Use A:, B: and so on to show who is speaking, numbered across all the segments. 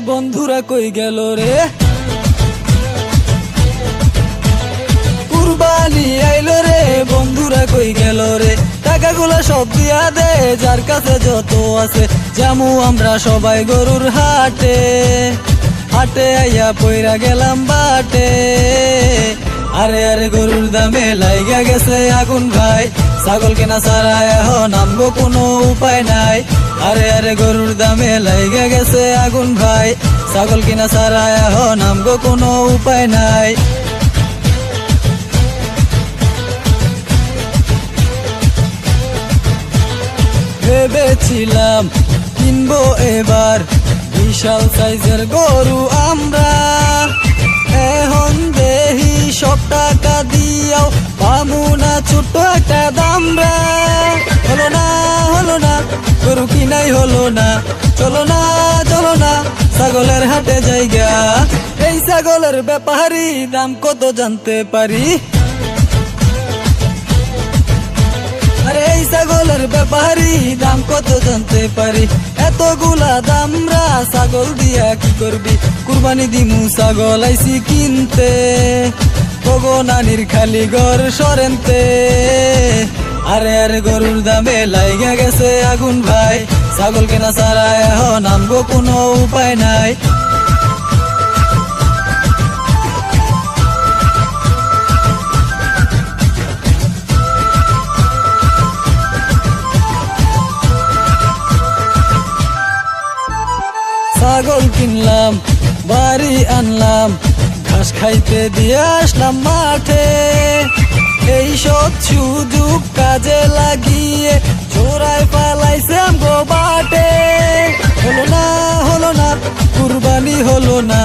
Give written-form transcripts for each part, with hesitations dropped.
A: বন্ধুরা কই গেল রে? কুরবানি আইলো রে, বন্ধুরা কই গেল রে? টাকাগুলো সব দিয়া দে, যার কাছে যত আছে। জামু আমরা সবাই গরুর হাটে, হাটে আইয়া পইরা গেলাম বাটে। আরে আরে গরুর দামে লাইগা গেছে আগুন ভাই, ছাগল কেনা ছাড়া এখন নামবো কোনো উপায় নাই। আরে আরে গরুর দামে লাইগা গেছে আগুন ভাই, ছাগল কেনা ছাড়া এখন নামবো কোনো উপায় নাই। ভেবেছিলাম কিনবো এবার বিশাল সাইজের গরু আমরা, এখন দেহি সব টাকা দিয়াও পামু না ছোট্ট একটা দামরা। হলো না হলো না, গরু কিনাই হলো না। চলো না চলো না, ছাগলের হাটে জায়গা। এই ছাগলের ব্যাপারী দাম কত জানতে পারি? আরে এই ছাগলের ব্যাপারী দাম কত জানতে পারি? এতগুলা দামরা ছাগল দিয়া কি করবি? কুরবানি দিমু ছাগল আইছি কিনতে, তগো নানির খালি ঘর সরেনতে। আরে আরে গরুর দামে লাইগা গেছে আগুন ভাই, ছাগল কেনা ছাড়া এখন নামবো কোনো উপায় নাই। ছাগল কিনলাম, বাড়ি আনলাম, ঘাস খাইতে দিয়ে আসলাম মাঠে। এই সব সুযোগ কাজে লাগিয়ে চোরাই পালাইছে আমগো বাটে। হলো না হলো না, কুরবানি হলো না,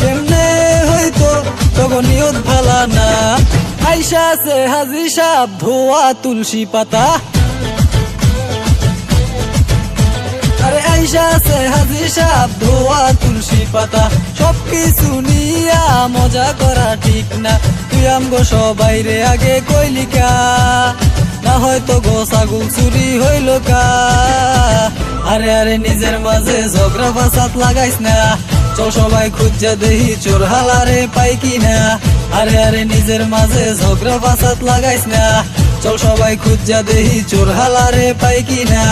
A: কেমনে হইতো তখন নিয়ত ভালা না। আইসা আছে হাজি সাহেব ধোয়া তুলসী পাতা, আরে আইসা আছে হাজি সাহেব ধোয়া তুলসী পাতা। সবকিছু নিয়া মজা করা ঠিক না, তুই আমগো সবাই রে আগে কইলিকা, না হয়তো গো ছাগল চুরি হইল কা। আরে আরে নিজের মাঝে ঝগড়া ফাসাদ লাগাইস না, চল সবাই খুঁজা দেহি চোর হালারে পাই কিনা। আরে আরে নিজের মাঝে ঝগড়া ফাসাদ লাগাইস না, চল সবাই খুঁজা দেহি চোর হালারে পাই কিনা।